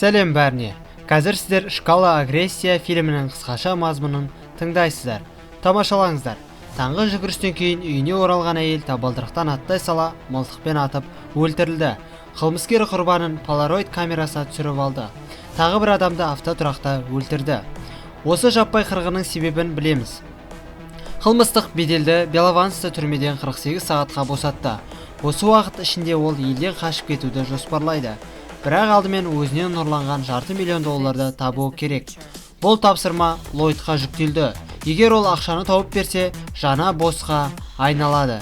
Сәлем бәріне. Қазір сіздер «Шкала агрессия» фильмінің қысқаша мазмұнын тыңдайсыздар. Тамашалаңыздар. Таңғы жүгірістен кейін үйіне оралған әйел табалдырықтан аттай сала мылтықпен атып өлтірілді. Қылмыскер құрбанын полароид камерасына түсіріп алды. Тағы бір адамды автотұрақта өлтірді. Осы жаппай қырғынның себебін білеміз. Қылмыстық беделді Беловансты түрмеден 48 сағатқа босатты. Осы уақыт ішінде ол елден қашып кетуді жоспарлайды. Бірақ алдымен өзінен ұрланған $500 миллион табуы керек. Бұл тапсырма Ллойдқа жүктелді. Егер ол ақшаны тауып берсе, жаңа босқа айналады.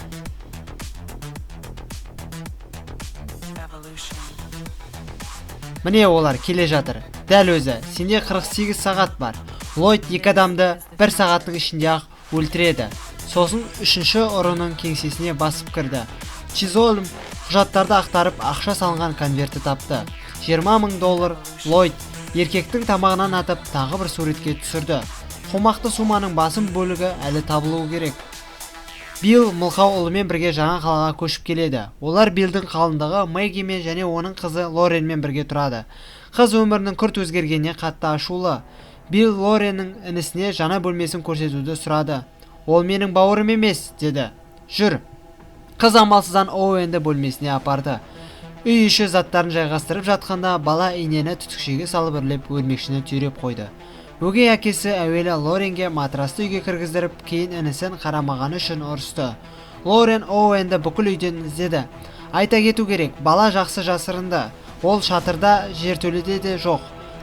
Міне олар келе жатыр. Дәл өзі, сенде 48 сағат бар. Ллойд 2 адамды 1 сағаттың ішінде ақ өлтіреді. Сосын 3-ші ұрының кеңсесіне басып кірді. Чизолм құжаттарды ақтарып ақша салынған конверті тапты. $20 000 Ллойд еркектің тамағынан атып тағы бір суретке түсірді. Қомақты суманың басым бөлігі әлі табылуы керек. Билл мылқау ұлымен бірге жаңа қалаға көшіп келеді. Олар Биллдің қалыңдығы Мэггимен және оның қызы Лоренмен бірге тұрады. Қыз өмірінің күрт өзгергеніне қатты ашулы. Билл Лореннің інісіне жаңа бөлмесін көрсетуді сұрады. Ол менің бауырым емес, деді. Жүр. Қыз амалсыздан Оуэнді бөлмесіне апарды. Үй іші заттарын жайғастырып жатқанда бала инені түтікшеге салып үрлеп өрмекшіні түйреп қойды. Өгей әкесі әуелі Лоренге матрасты үйге кіргіздіріп, кейін інісін қарамағаны үшін ұрысты. Лорен Оуэнді бүкіл үйден іздеді. Айта кету керек, бала жақсы жасырынды. Ол шатырда, жертөледе де жоқ.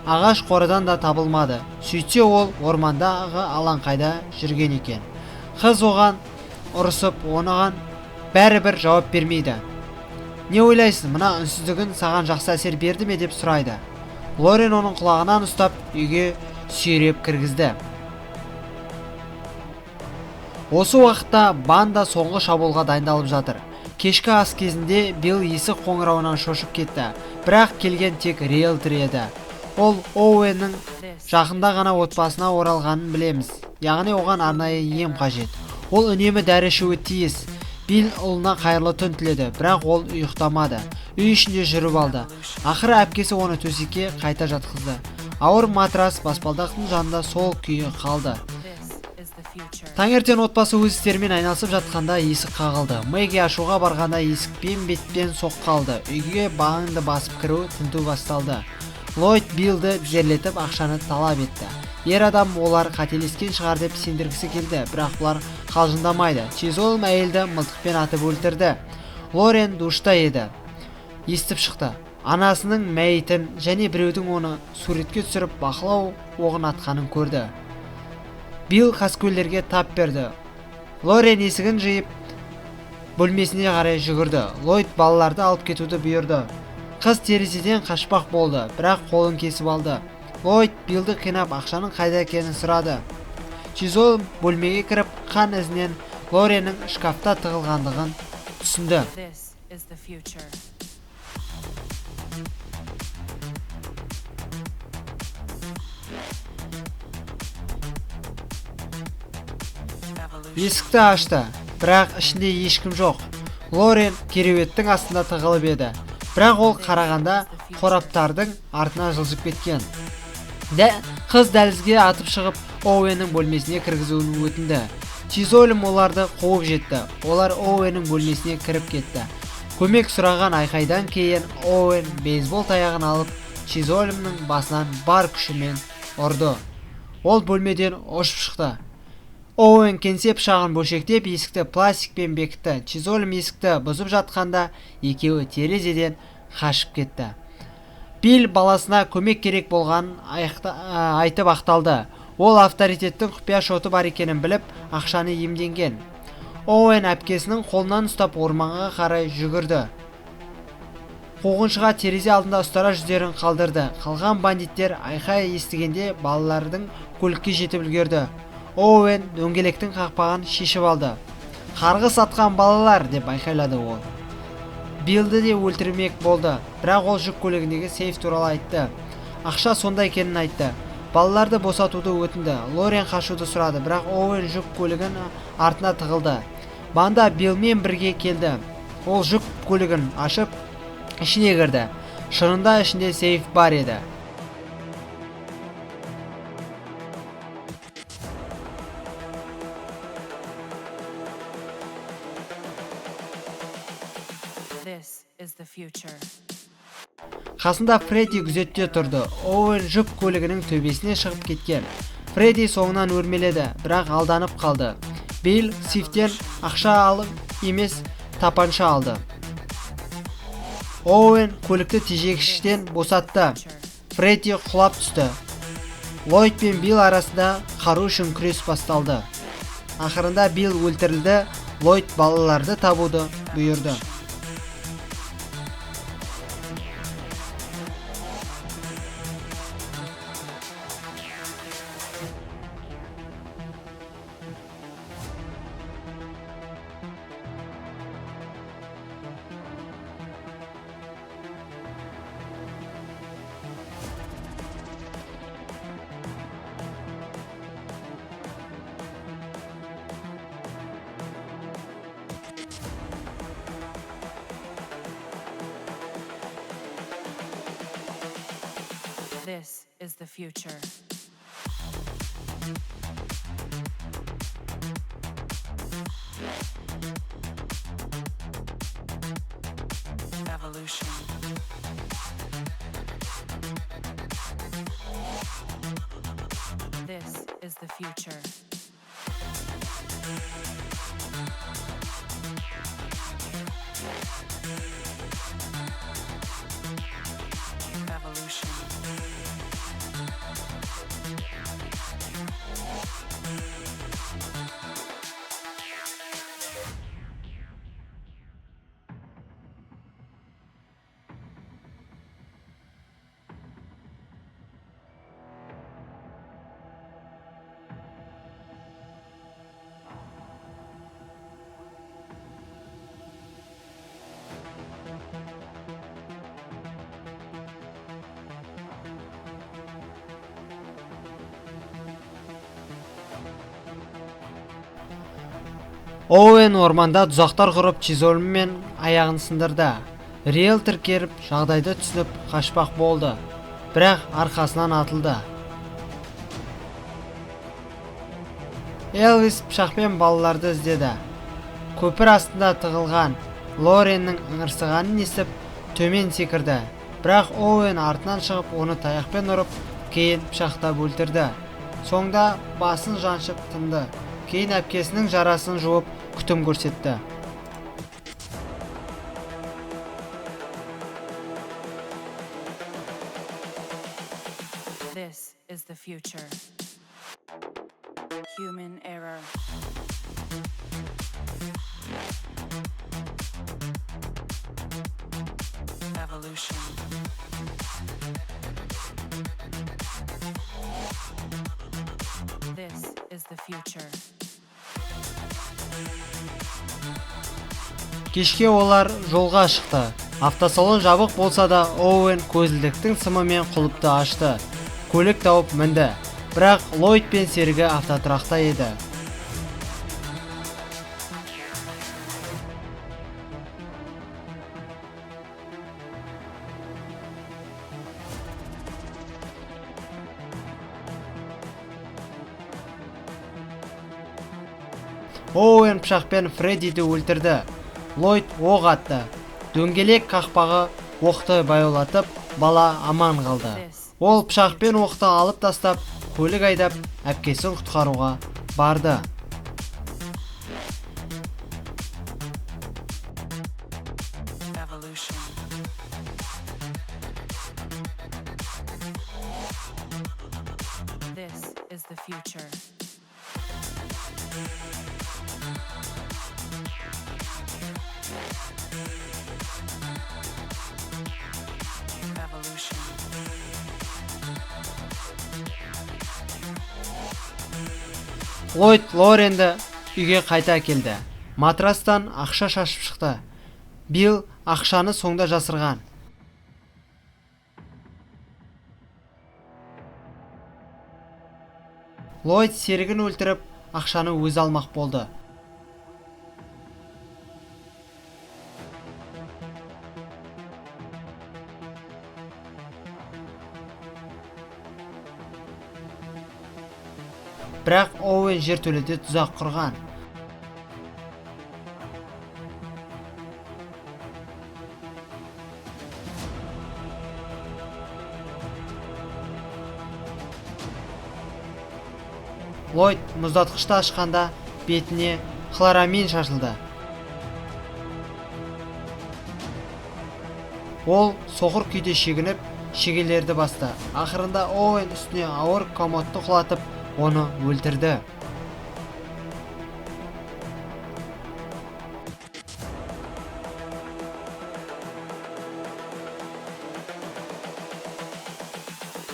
Ағаш қорадан да табылмады. Сөйтсе ол ормандағы алаңқайда жүрген екен. Қыз оған ұрысып, оған бәрібір жауап бермейді. Не ойлайсың, мына үнсіздігін саған жақсы әсер берді ме деп сұрайды. Лорен оның құлағынан ұстап, үйге сүйреп кіргізді. Осы уақытта банда соңғы шабуылға дайындалып жатыр. Кешкі ас кезінде Билл есік қоңырауынан шошып кетті. Бірақ келген тек риэлтор еді. Ол Оуэннің жақында ғана отбасына оралғанын білеміз. Яғни оған арнайы ем қажет. Ол үнемі дәрі ішуі тиіс. Билл ұлына қайырлы түн тіледі, бірақ ол ұйықтамады. Үй ішінде жүріп алды. Ақыры әпкесі оны төсекке қайта жатқызды. Ауыр матрас баспалдақтың жанында сол күйі қалды. Таңертең отбасы өз істерімен айналысып жатқанда есік қағылды. Мэгги ашуға барғанда есікпен бетпен соққалды. Үйге бағыңды басып кіру тінту басталды. Ллойд Биллді тізерлетіп ақшаны талап етті. Ер адам олар қателескен шығар деп сендіргісі келді, бірақ бұлар қалжыңдамайды. Чизолм әйелді мылтықпен атып өлтірді. Лорен душта еді. Естіп шықты. Анасының мәйітін және біреудің оны суретке түсіріп бақылау оғын атқанын көрді. Билл қаскөйлерге тап берді. Лорен есігін жиып бөлмесіне қарай жүгірді. Ллойд балаларды алып кетуді бұйырды. Қыз терезеден қашпақ болды, бірақ қолын кесіп алды. Ллойд Биллді қинап ақшаның қайда екенін сұрады. Чизолм бөлмеге кіріп, қан ізінен Лореннің шкафта тығылғандығын түсінді. Есікті ашты, бірақ ішінде ешкім жоқ. Лорен кереуеттің астында тығылып еді. Бірақ ол қарағанда қораптардың артына жылжып кеткен. Қыз дәлізге атып шығып, Оуэннің бөлмесіне кіргізуін өтінді. Чизолм оларды қуып жетті. Олар Оуэннің бөлмесіне кіріп кетті. Көмек сұраған айқайдан кейін Оуэн бейсбол таяғын алып, Чизолмның басынан бар күшімен ұрды. Ол бөлмеден ұшып шықты. Оуэн кеңсе пышағын бөлшектеп, есікті пластикпен бекітті. Чизолм есікті бұзып жатқанда екеуі терезеден қашып кетті. Билл баласына көмек керек болғанын айтып ақталды. Ол авторитеттің құпия шоты бар екенін біліп, ақшаны иемденген. Оуэн әпкесінің қолынан ұстап орманға қарай жүгірді. Қуғыншыға терезе алдында ұстара жүздерін қалдырды. Қалған бандиттер айқай естігенде балалардың көлікке жетіп үлгерді. Оуэн дөңгелектің қақпағын шешіп алды. Қарғыс атқан балалар, деп айқайлады ол. Биллді де өлтірмек болды, бірақ ол жүк көлігіндегі сейф туралы айтты. Ақша сонда екенін айтты. Балаларды босатуды өтінді. Лорен қашуды сұрады, бірақ Оуэн жүк көлігін артына тығылды. Банда Биллмен бірге келді. Ол жүк көлігін ашып, ішіне кірді. Шынында ішінде сейф бар еді. Қасында Фредди күзетте тұрды. Оуэн жүк көлігінің төбесіне шығып кеткен. Фредди соңынан өрмеледі, бірақ алданып қалды. Билл Стивтен ақша алып емес, тапанша алды. Оуэн көлікті тежегіштен босатты. Фредди құлап түсті. Ллойд пен Билл арасында қару үшін күрес басталды. Ақырында Билл өлтірілді. Ллойд балаларды табуды бұйырды. This is the future. Evolution. This is the future. Evolution. Оуэн орманда тұзақтар құрып чизольмен аяғын сындырды. Риэлтор келіп жағдайды түсініп қашпақ болды, бірақ арқасынан атылды. Элвис пышақпен балаларды іздеді. Көпір астында тығылған Лореннің ыңырсығанын естіп төмен секірді, бірақ Оуэн артынан шығып оны таяқпен ұрып, кейін пышақтап өлтірді. Соңда басын жаншып тынды. Кейін әпкесінің жарасын жуып күтім көрсетті. This is the future. Human error. Evolution. This is the future. Кешке олар жолға шықты. Автосалон жабық болса да, Оуэн көзілдіктің сымымен құлыпты ашты. Көлік тауып мінді. Бірақ Ллойд пен серігі автотұрақта еді. Оуэн пышақпен Фреддиді өлтірді. Ллойд оқ атты. Дөңгелек қақпағы оқты баяулатып, бала аман қалды. Ол пышақпен оқты алып тастап, көлік айдап, әпкесін құтқаруға барды. Evolution. This is the future. Evolution. Ллойд Лоренді үйге қайта келді. Матрастан ақша шашып шықты. Билл ақшаны соңда жасырған. Ллойд серігін өлтіріп, ақшаны өзі алмақ болды. Бірақ Оуэн жертөледе тұзақ құрған. Ллойд мұздатқышты ашқанда бетіне хлорамин шашылды. Ол соқыр күйде шегініп, шегелерді басты. Ақырында Оуэн үстіне ауыр комодты құлатып, оны өлтірді.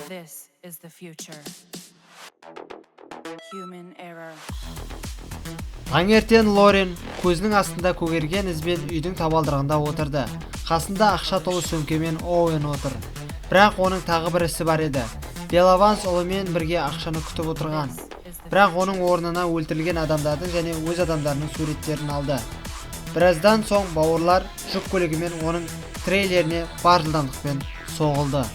This is the future. Human error. Таңертең Лорен көзінің астында көгерген ізбен үйдің табалдырығында отырды. Қасында ақша толы сөмкемен Оуэн отыр. Бірақ оның тағы бір ісі бар еді. Белаванс ұлымен бірге ақшаны күтіп отырған. Бірақ оның орнына өлтірілген адамдардың және өз адамдарының суреттерін алды. Біраздан соң бауырлар жүк көлігімен оның трейлеріне бар жылдамдықпен соғылды.